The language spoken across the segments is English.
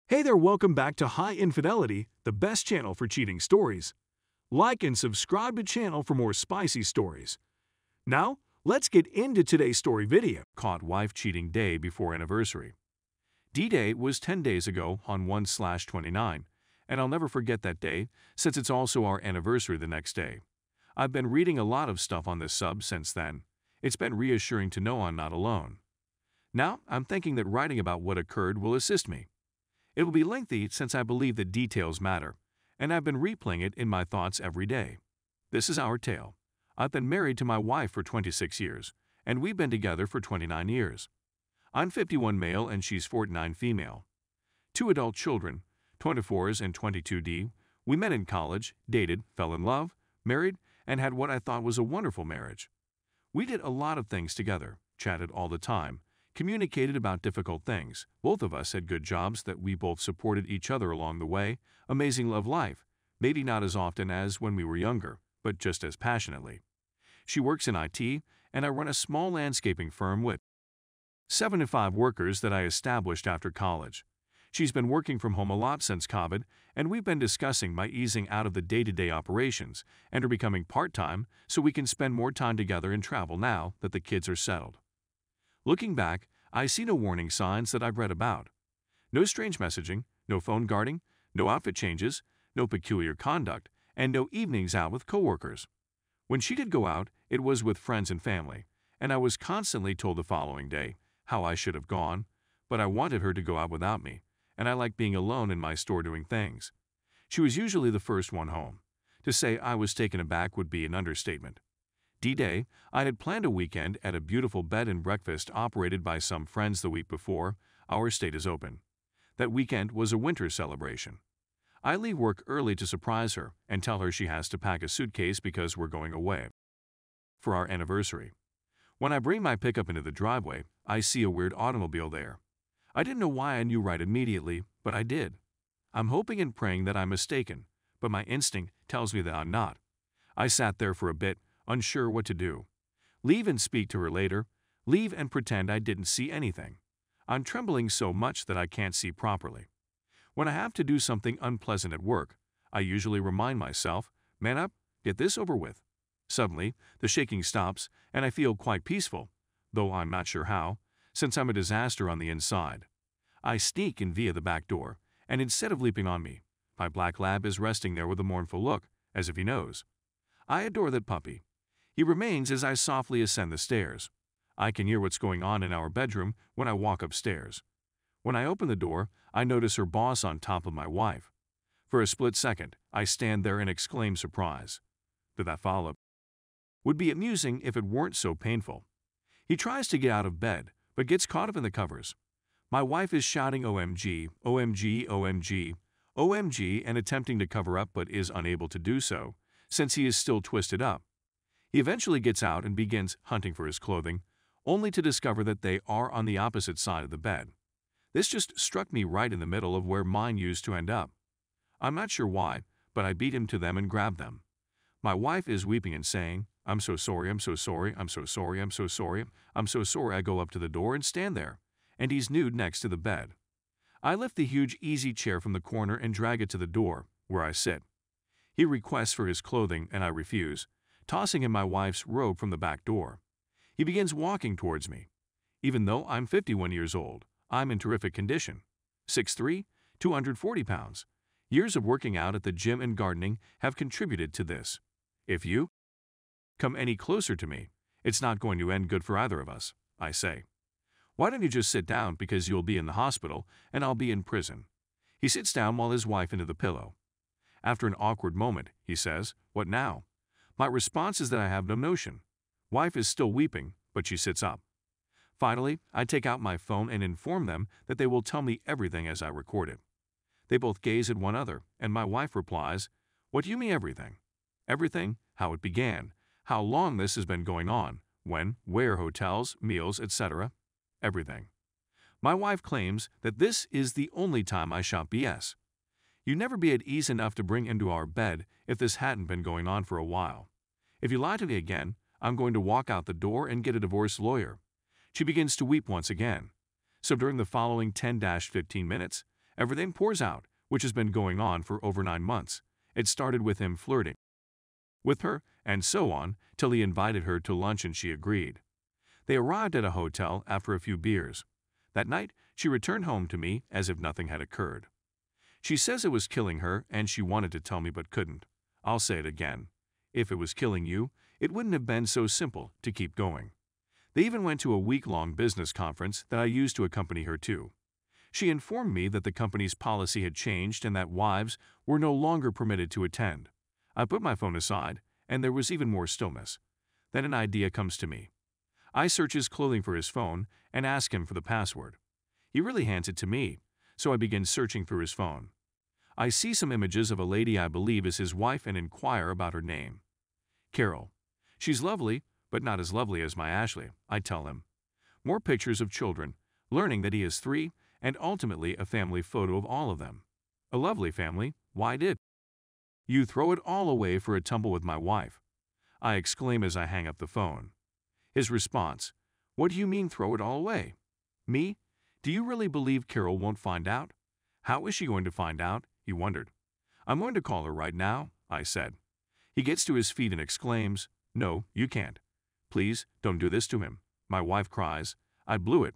Hey there, welcome back to High Infidelity, the best channel for cheating stories. Like and subscribe to channel for more spicy stories. Now, let's get into today's story video. Caught wife cheating day before anniversary. D-Day was 10 days ago on 1/29, and I'll never forget that day since it's also our anniversary the next day. I've been reading a lot of stuff on this sub since then. It's been reassuring to know I'm not alone. Now, I'm thinking that writing about what occurred will assist me. It will be lengthy since I believe that details matter, and I've been replaying it in my thoughts every day. This is our tale. I've been married to my wife for 26 years, and we've been together for 29 years. I'm 51 male and she's 49 female. 2 adult children, 24s and 22D. We met in college, dated, fell in love, married, and had what I thought was a wonderful marriage. We did a lot of things together, chatted all the time, communicated about difficult things. Both of us had good jobs that we both supported each other along the way. Amazing love life. Maybe not as often as when we were younger, but just as passionately. She works in IT, and I run a small landscaping firm with 75 workers that I established after college. She's been working from home a lot since COVID, and we've been discussing my easing out of the day-to-day operations and her becoming part-time so we can spend more time together and travel now that the kids are settled. Looking back, I see no warning signs that I've read about. No strange messaging, no phone guarding, no outfit changes, no peculiar conduct, and no evenings out with coworkers. When she did go out, it was with friends and family, and I was constantly told the following day how I should have gone, but I wanted her to go out without me, and I like being alone in my store doing things. She was usually the first one home. To say I was taken aback would be an understatement. D-Day, I had planned a weekend at a beautiful bed and breakfast operated by some friends the week before. Our state is open. That weekend was a winter celebration. I leave work early to surprise her and tell her she has to pack a suitcase because we're going away for our anniversary. When I bring my pickup into the driveway, I see a weird automobile there. I didn't know why I knew right immediately, but I did. I'm hoping and praying that I'm mistaken, but my instinct tells me that I'm not. I sat there for a bit, unsure what to do. Leave and speak to her later. Leave and pretend I didn't see anything. I'm trembling so much that I can't see properly. When I have to do something unpleasant at work, I usually remind myself, man up, get this over with. Suddenly, the shaking stops, and I feel quite peaceful, though I'm not sure how, since I'm a disaster on the inside. I sneak in via the back door, and instead of leaping on me, my black lab is resting there with a mournful look, as if he knows. I adore that puppy. He remains as I softly ascend the stairs. I can hear what's going on in our bedroom when I walk upstairs. When I open the door, I notice her boss on top of my wife. For a split second, I stand there and exclaim surprise. Did that follow? Would be amusing if it weren't so painful. He tries to get out of bed, but gets caught up in the covers. My wife is shouting OMG, OMG, OMG, OMG and attempting to cover up but is unable to do so, since he is still twisted up. He eventually gets out and begins hunting for his clothing, only to discover that they are on the opposite side of the bed. This just struck me right in the middle of where mine used to end up. I'm not sure why, but I beat him to them and grabbed them. My wife is weeping and saying, I'm so sorry, I'm so sorry, I'm so sorry, I'm so sorry, I'm so sorry. I go up to the door and stand there, and he's nude next to the bed. I lift the huge easy chair from the corner and drag it to the door, where I sit. He requests for his clothing and I refuse, tossing him my wife's robe from the back door. He begins walking towards me. Even though I'm 51 years old, I'm in terrific condition. 6'3", 240 pounds. Years of working out at the gym and gardening have contributed to this. If you come any closer to me, it's not going to end good for either of us, I say. Why don't you just sit down because you'll be in the hospital and I'll be in prison. He sits down while his wife into the pillow. After an awkward moment, he says, what now? My response is that I have no notion. Wife is still weeping, but she sits up. Finally, I take out my phone and inform them that they will tell me everything as I record it. They both gaze at one another, and my wife replies, what do you mean everything? Everything, how it began, how long this has been going on, when, where, hotels, meals, etc. Everything. My wife claims that this is the only time I shop BS. You'd never be at ease enough to bring into our bed if this hadn't been going on for a while. If you lie to me again, I'm going to walk out the door and get a divorce lawyer. She begins to weep once again. So during the following 10-15 minutes, Everything pours out, which has been going on for over 9 months. It started with him flirting with her, and so on, till he invited her to lunch and she agreed. They arrived at a hotel after a few beers. That night, she returned home to me as if nothing had occurred. She says it was killing her and she wanted to tell me but couldn't. I'll say it again. If it was killing you, it wouldn't have been so simple to keep going. They even went to a week-long business conference that I used to accompany her to. She informed me that the company's policy had changed and that wives were no longer permitted to attend. I put my phone aside, and there was even more stillness. Then an idea comes to me. I search his clothing for his phone and ask him for the password. He really hands it to me, so I begin searching through his phone. I see some images of a lady I believe is his wife and inquire about her name. Carol. She's lovely, but not as lovely as my Ashley, I tell him. More pictures of children, learning that he has 3, and ultimately a family photo of all of them. A lovely family. Why did you throw it all away for a tumble with my wife? I exclaim as I hang up the phone. His response, what do you mean throw it all away? Me? Do you really believe Carol won't find out? How is she going to find out? He wondered. I'm going to call her right now, I said. He gets to his feet and exclaims, no, you can't. Please, don't do this to him. My wife cries, I blew it.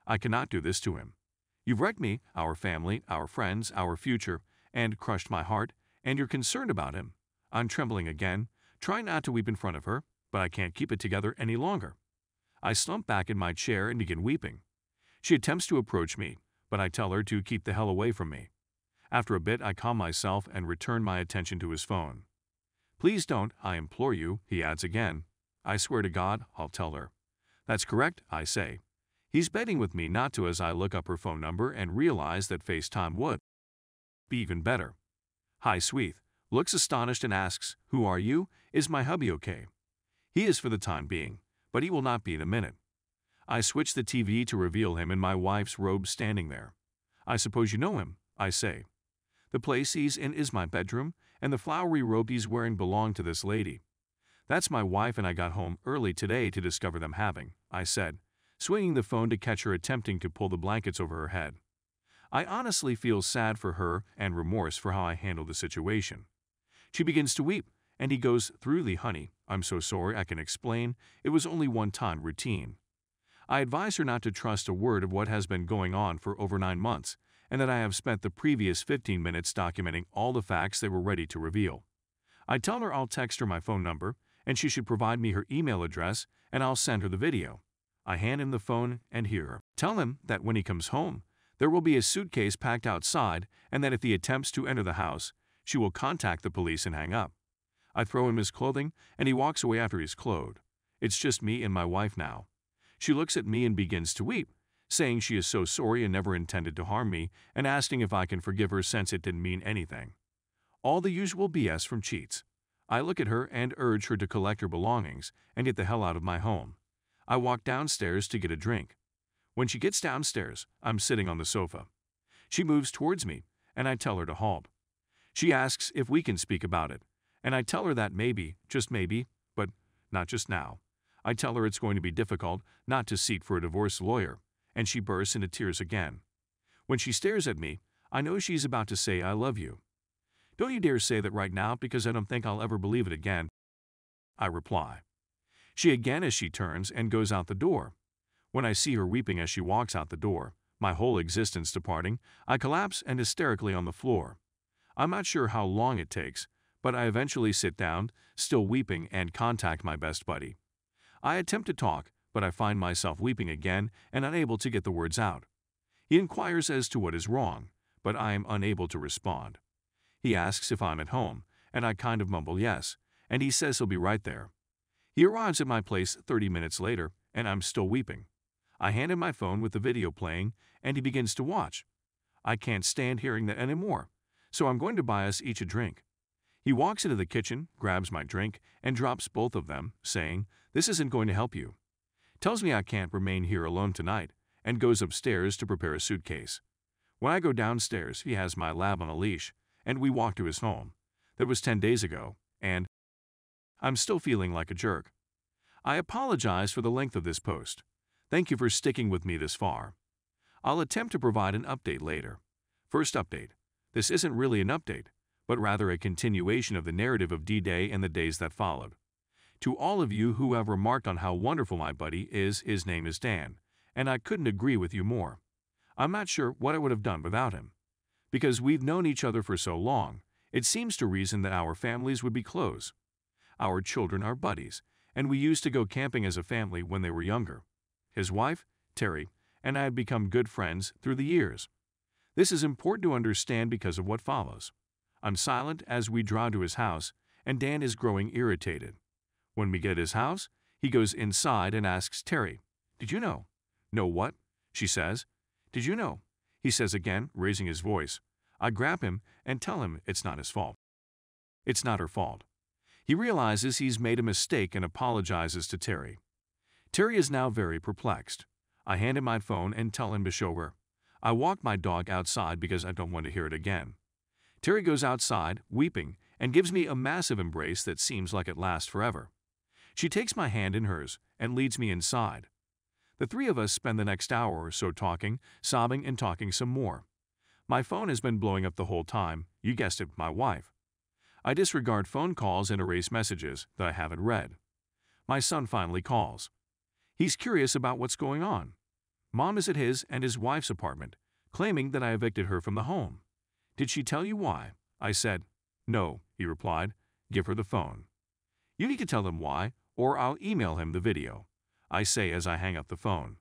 I cannot do this to him. You've wrecked me, our family, our friends, our future, and crushed my heart, and you're concerned about him. I'm trembling again, trying not to weep in front of her, but I can't keep it together any longer. I slump back in my chair and begin weeping. She attempts to approach me, but I tell her to keep the hell away from me. After a bit, I calm myself and return my attention to his phone. Please don't, I implore you, he adds again. I swear to God, I'll tell her. That's correct, I say. He's begging with me not to as I look up her phone number and realize that FaceTime would be even better. Hi, sweet. Looks astonished and asks, who are you? Is my hubby okay? He is for the time being, but he will not be in a minute. I switch the TV to reveal him in my wife's robe standing there. I suppose you know him, I say. The place he's in is my bedroom, and the flowery robe he's wearing belonged to this lady. That's my wife and I got home early today to discover them having, I said, swinging the phone to catch her attempting to pull the blankets over her head. I honestly feel sad for her and remorse for how I handled the situation. She begins to weep, and he goes through the honey, I'm so sorry I can explain, it was only one time routine. I advise her not to trust a word of what has been going on for over 9 months, and that I have spent the previous 15 minutes documenting all the facts they were ready to reveal. I tell her I'll text her my phone number, and she should provide me her email address, and I'll send her the video. I hand him the phone and hear her tell him that when he comes home, there will be a suitcase packed outside, and that if he attempts to enter the house, she will contact the police and hang up. I throw him his clothing, and he walks away after he's clothed. It's just me and my wife now. She looks at me and begins to weep, saying she is so sorry and never intended to harm me, and asking if I can forgive her since it didn't mean anything. All the usual BS from cheats. I look at her and urge her to collect her belongings and get the hell out of my home. I walk downstairs to get a drink. When she gets downstairs, I'm sitting on the sofa. She moves towards me, and I tell her to halt. She asks if we can speak about it, and I tell her that maybe, just maybe, but not just now. I tell her it's going to be difficult not to seek for a divorce lawyer, and she bursts into tears again. When she stares at me, I know she's about to say I love you. Don't you dare say that right now because I don't think I'll ever believe it again, I reply. She again as she turns and goes out the door. When I see her weeping as she walks out the door, my whole existence departing, I collapse and hysterically on the floor. I'm not sure how long it takes, but I eventually sit down, still weeping, and contact my best buddy. I attempt to talk, but I find myself weeping again and unable to get the words out. He inquires as to what is wrong, but I am unable to respond. He asks if I'm at home, and I kind of mumble yes, and he says he'll be right there. He arrives at my place 30 minutes later, and I'm still weeping. I hand him my phone with the video playing, and he begins to watch. I can't stand hearing that anymore, so I'm going to buy us each a drink. He walks into the kitchen, grabs my drink, and drops both of them, saying, "This isn't going to help you." Tells me I can't remain here alone tonight, and goes upstairs to prepare a suitcase. When I go downstairs, he has my lab on a leash, and we walk to his home. That was 10 days ago, and I'm still feeling like a jerk. I apologize for the length of this post. Thank you for sticking with me this far. I'll attempt to provide an update later. First update. This isn't really an update, but rather a continuation of the narrative of D-Day and the days that followed. To all of you who have remarked on how wonderful my buddy is, his name is Dan, and I couldn't agree with you more. I'm not sure what I would have done without him. Because we've known each other for so long, it seems to reason that our families would be close. Our children are buddies, and we used to go camping as a family when they were younger. His wife, Terry, and I have become good friends through the years. This is important to understand because of what follows. I'm silent as we drive to his house, and Dan is growing irritated. When we get at his house, he goes inside and asks Terry, "Did you know?" "Know what?" she says. "Did you know?" he says again, raising his voice. I grab him and tell him it's not his fault. It's not her fault. He realizes he's made a mistake and apologizes to Terry. Terry is now very perplexed. I hand him my phone and tell him to show her. I walk my dog outside because I don't want to hear it again. Terry goes outside, weeping, and gives me a massive embrace that seems like it lasts forever. She takes my hand in hers and leads me inside. The three of us spend the next hour or so talking, sobbing, and talking some more. My phone has been blowing up the whole time, you guessed it, my wife. I disregard phone calls and erase messages that I haven't read. My son finally calls. He's curious about what's going on. Mom is at his and his wife's apartment, claiming that I evicted her from the home. Did she tell you why? I said. No, he replied. Give her the phone. You need to tell him why, or I'll email him the video, I say as I hang up the phone.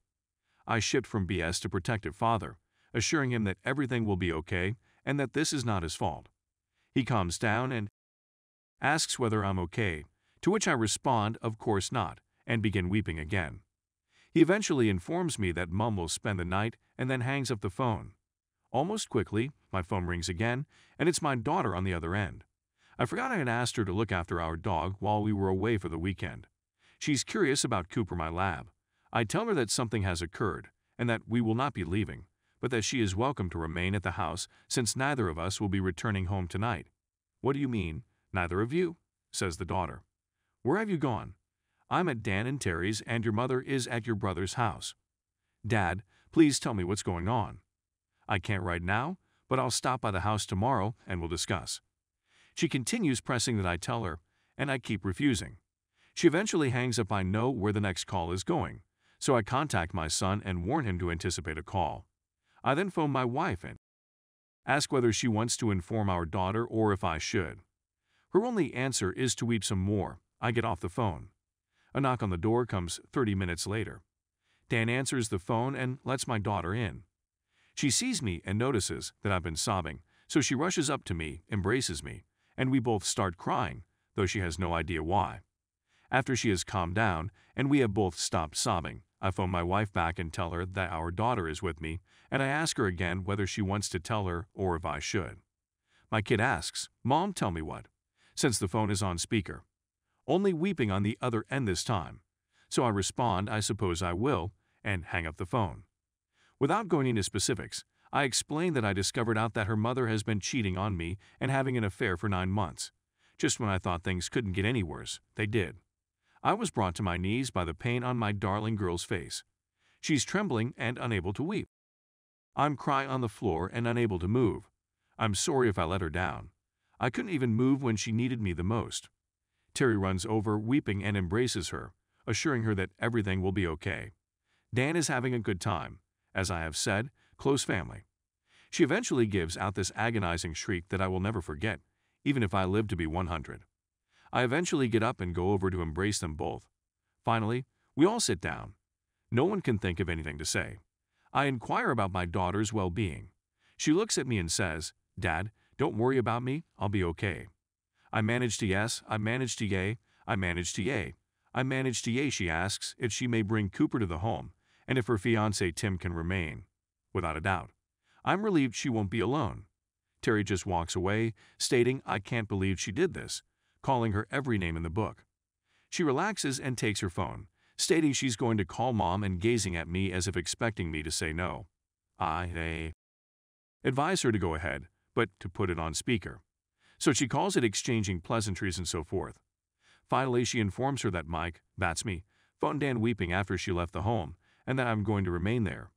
I shift from BS to protective father, assuring him that everything will be okay and that this is not his fault. He calms down and asks whether I'm okay, to which I respond, of course not, and begin weeping again. He eventually informs me that Mom will spend the night and then hangs up the phone. Almost quickly, my phone rings again, and it's my daughter on the other end. I forgot I had asked her to look after our dog while we were away for the weekend. She's curious about Cooper, my lab. I tell her that something has occurred and that we will not be leaving, but that she is welcome to remain at the house since neither of us will be returning home tonight. What do you mean, neither of you? Says the daughter. Where have you gone? I'm at Dan and Terry's and your mother is at your brother's house. Dad, please tell me what's going on. I can't right now, but I'll stop by the house tomorrow and we'll discuss. She continues pressing that I tell her, and I keep refusing. She eventually hangs up. I know where the next call is going, so I contact my son and warn him to anticipate a call. I then phone my wife and ask whether she wants to inform our daughter or if I should. Her only answer is to weep some more. I get off the phone. A knock on the door comes 30 minutes later. Dan answers the phone and lets my daughter in. She sees me and notices that I've been sobbing, so she rushes up to me, embraces me, and we both start crying, though she has no idea why. After she has calmed down and we have both stopped sobbing, I phone my wife back and tell her that our daughter is with me, and I ask her again whether she wants to tell her or if I should. My kid asks, Mom, tell me what, since the phone is on speaker. Only weeping on the other end this time. So I respond, I suppose I will, and hang up the phone. Without going into specifics, I explain that I discovered out that her mother has been cheating on me and having an affair for 9 months. Just when I thought things couldn't get any worse, they did. I was brought to my knees by the pain on my darling girl's face. She's trembling and unable to weep. I'm crying on the floor and unable to move. I'm sorry if I let her down. I couldn't even move when she needed me the most. Terry runs over, weeping, and embraces her, assuring her that everything will be okay. Dan is having a good time. As I have said, close family. She eventually gives out this agonizing shriek that I will never forget, even if I live to be 100. I eventually get up and go over to embrace them both. Finally, we all sit down. No one can think of anything to say. I inquire about my daughter's well-being. She looks at me and says, Dad, don't worry about me, I'll be okay. I managed to yes, I managed to yay, I managed to yay. I managed to yay. She asks if she may bring Cooper to the home, and if her fiancé Tim can remain. Without a doubt. I'm relieved she won't be alone. Terry just walks away, stating I can't believe she did this, calling her every name in the book. She relaxes and takes her phone, stating she's going to call Mom and gazing at me as if expecting me to say no. I advise her to go ahead, but to put it on speaker. So she calls it, exchanging pleasantries and so forth. Finally, she informs her that Mike, that's me, phoned Dan weeping after she left the home, and that I'm going to remain there.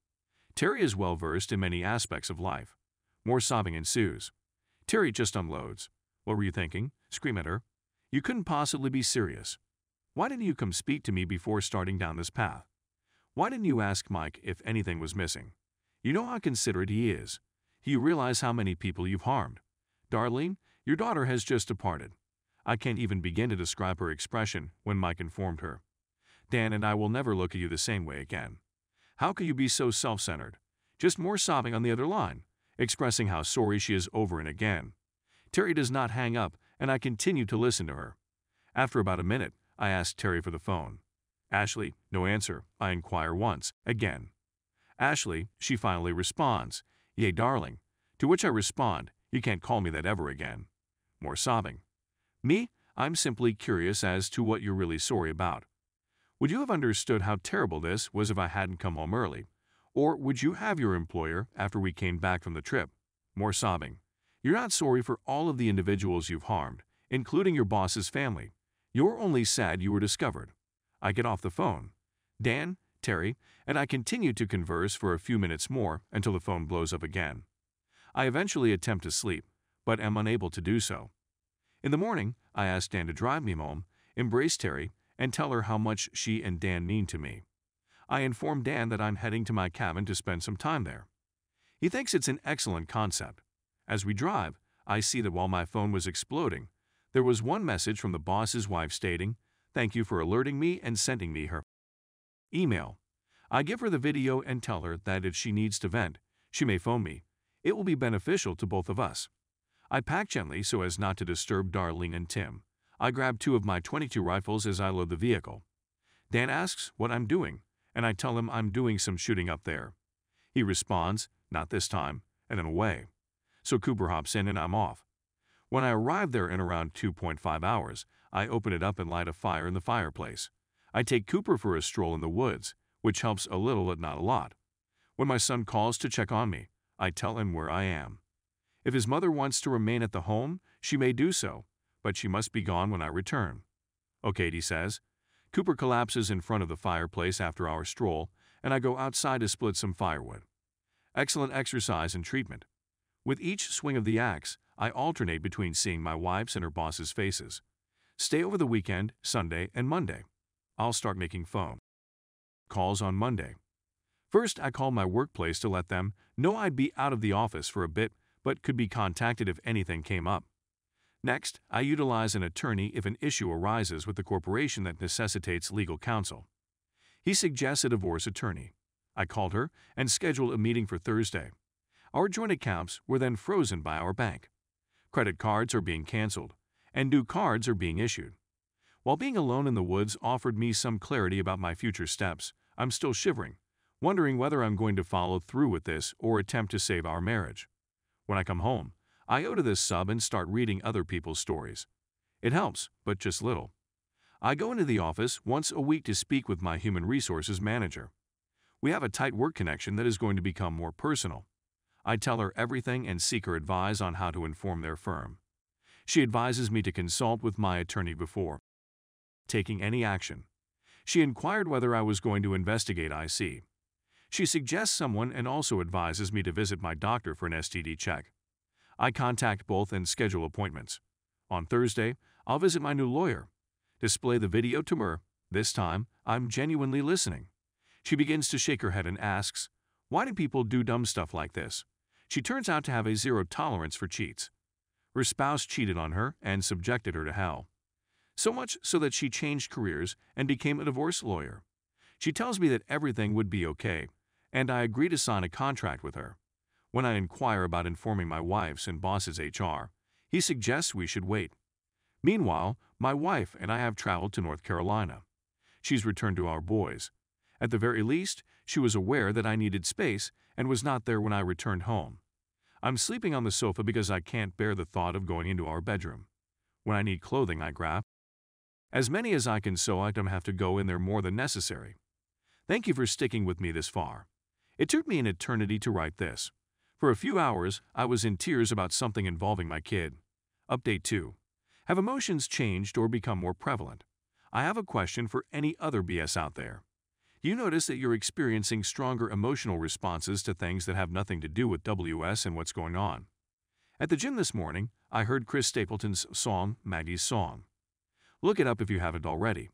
Terry is well versed in many aspects of life. More sobbing ensues. Terry just unloads. What were you thinking? Scream at her. You couldn't possibly be serious. Why didn't you come speak to me before starting down this path? Why didn't you ask Mike if anything was missing? You know how considerate he is. You realize how many people you've harmed. Darlene, your daughter has just departed. I can't even begin to describe her expression when Mike informed her. Dan and I will never look at you the same way again. How could you be so self-centered? Just more sobbing on the other line, expressing how sorry she is over and again. Terry does not hang up, and I continue to listen to her. After about a minute, I ask Terry for the phone. Ashley, no answer. I inquire once, again. Ashley, she finally responds, "Yay, darling." To which I respond, "You can't call me that ever again." More sobbing. Me, I'm simply curious as to what you're really sorry about. Would you have understood how terrible this was if I hadn't come home early? Or would you have your employer after we came back from the trip? More sobbing. You're not sorry for all of the individuals you've harmed, including your boss's family. You're only sad you were discovered. I get off the phone. Dan, Terry, and I continue to converse for a few minutes more until the phone blows up again. I eventually attempt to sleep, but am unable to do so. In the morning, I ask Dan to drive me home, embrace Terry, and tell her how much she and Dan mean to me. I inform Dan that I'm heading to my cabin to spend some time there. He thinks it's an excellent concept. As we drive, I see that while my phone was exploding, there was one message from the boss's wife stating, "Thank you for alerting me and sending me her email." I give her the video and tell her that if she needs to vent, she may phone me. It will be beneficial to both of us. I pack gently so as not to disturb Darlene and Tim. I grab 2 of my .22 rifles as I load the vehicle. Dan asks what I'm doing, and I tell him I'm doing some shooting up there. He responds, "Not this time," and I'm away. So Cooper hops in and I'm off. When I arrive there in around 2.5 hours, I open it up and light a fire in the fireplace. I take Cooper for a stroll in the woods, which helps a little but not a lot. When my son calls to check on me, I tell him where I am. If his mother wants to remain at the home, she may do so, but she must be gone when I return. Okay, he says. Cooper collapses in front of the fireplace after our stroll, and I go outside to split some firewood. Excellent exercise and treatment. With each swing of the axe, I alternate between seeing my wife's and her boss's faces. Stay over the weekend, Sunday and Monday. I'll start making phone calls on Monday. First, I call my workplace to let them know I'd be out of the office for a bit, but could be contacted if anything came up. Next, I utilize an attorney if an issue arises with the corporation that necessitates legal counsel. He suggests a divorce attorney. I called her and scheduled a meeting for Thursday. Our joint accounts were then frozen by our bank. Credit cards are being canceled, and new cards are being issued. While being alone in the woods offered me some clarity about my future steps, I'm still shivering, wondering whether I'm going to follow through with this or attempt to save our marriage. When I come home, I go to this sub and start reading other people's stories. It helps, but just little. I go into the office once a week to speak with my human resources manager. We have a tight work connection that is going to become more personal. I tell her everything and seek her advice on how to inform their firm. She advises me to consult with my attorney before taking any action. She inquired whether I was going to investigate IC. She suggests someone and also advises me to visit my doctor for an STD check. I contact both and schedule appointments. On Thursday, I'll visit my new lawyer. Display the video to her. This time, I'm genuinely listening. She begins to shake her head and asks, "Why do people do dumb stuff like this?" She turns out to have a zero tolerance for cheats. Her spouse cheated on her and subjected her to hell. So much so that she changed careers and became a divorce lawyer. She tells me that everything would be okay, and I agree to sign a contract with her. When I inquire about informing my wife's and boss's HR, he suggests we should wait. Meanwhile, my wife and I have traveled to North Carolina. She's returned to our boys. At the very least, she was aware that I needed space and was not there when I returned home. I'm sleeping on the sofa because I can't bear the thought of going into our bedroom. When I need clothing, I grab as many as I can so I don't have to go in there more than necessary. Thank you for sticking with me this far. It took me an eternity to write this. For a few hours, I was in tears about something involving my kid. Update 2. Have emotions changed or become more prevalent? I have a question for any other BS out there. You notice that you're experiencing stronger emotional responses to things that have nothing to do with WS and what's going on. At the gym this morning, I heard Chris Stapleton's song, Maggie's Song. Look it up if you haven't already.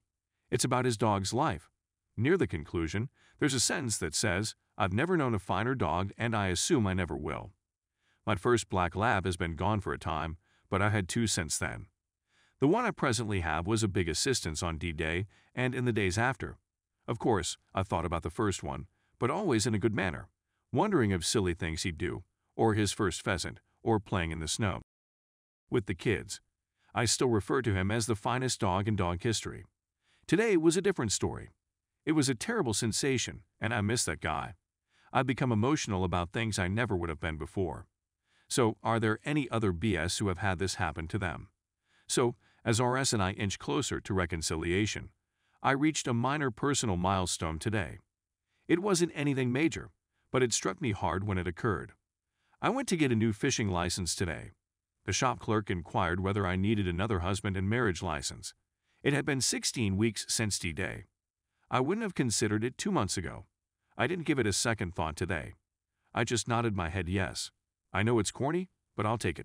It's about his dog's life. Near the conclusion, there's a sentence that says, "I've never known a finer dog and I assume I never will." My first black lab has been gone for a time, but I had 2 since then. The one I presently have was a big assistance on D-Day and in the days after. Of course, I've thought about the first one, but always in a good manner, wondering of silly things he'd do, or his first pheasant, or playing in the snow. With the kids, I still refer to him as the finest dog in dog history. Today was a different story. It was a terrible sensation, and I miss that guy. I've become emotional about things I never would have been before. So, are there any other BS who have had this happen to them? So, as RS and I inch closer to reconciliation, I reached a minor personal milestone today. It wasn't anything major, but it struck me hard when it occurred. I went to get a new fishing license today. The shop clerk inquired whether I needed another husband and marriage license. It had been 16 weeks since D-Day. I wouldn't have considered it 2 months ago. I didn't give it a second thought today. I just nodded my head yes. I know it's corny, but I'll take it.